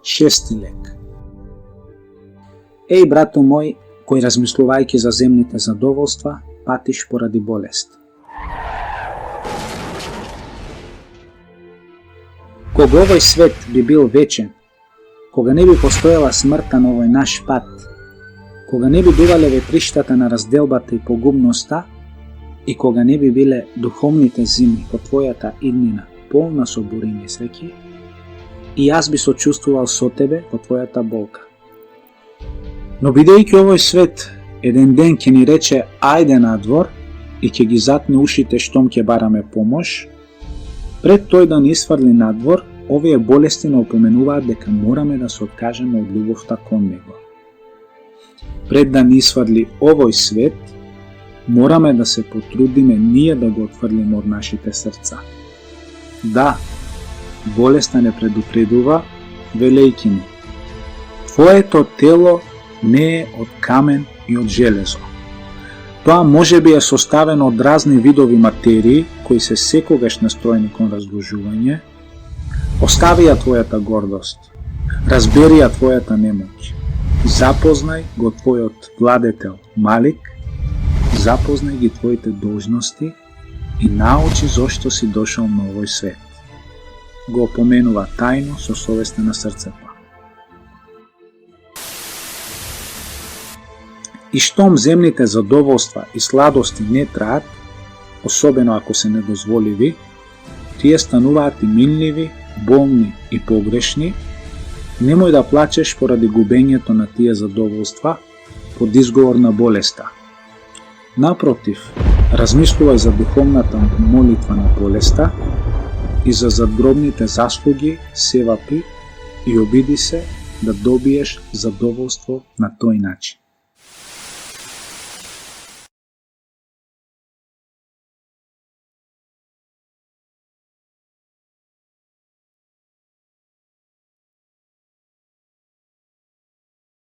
Шести лек. Еј, брато мој, кој размислувајќи за земните задоволства, патиш поради болест. Кога овој свет би бил вечен, кога не би постоела смртта на овој наш пат, кога не би бивале ветриштата на разделбата и погубноста, и кога не би биле духовните зими по твојата иднина полна со буриња и среќи, и јас би сочувствувал со тебе во твојата болка. Но бидејќи овој свет еден ден ќе ни рече ајде надвор и ќе ги затне ушите штом ќе бараме помош, пред тој да ни исфрли надвор, овие болести не опоменуваат дека мораме да се откажеме од љубовта кон него. Пред да ни исфрли овој свет, мораме да се потрудиме ние да го отфрлиме од нашите срца. Да, болеста не предупредува, велејќи ни: твоето тело не е од камен и од железо. Тоа можеби е составено од разни видови материи кои се секогаш настроени кон разложување. Остави ја твојата гордост, разбери ја твојата немоќ, запознај го твојот владетел Малик, запознај ги твоите должности и научи зошто си дошол на овој свет. Го опоменува тајно со совеста на срцето. И штом земните задоволства и сладости не траат, особено ако се недозволиви, тие стануваат и минливи, болни и погрешни, немој да плачеш поради губењето на тие задоволства под изговор на болеста. Напротив, размислувај за духовната молитва на болеста и за задгробните заслуги, севапи и обиди се да добиеш задоволство на тој начин.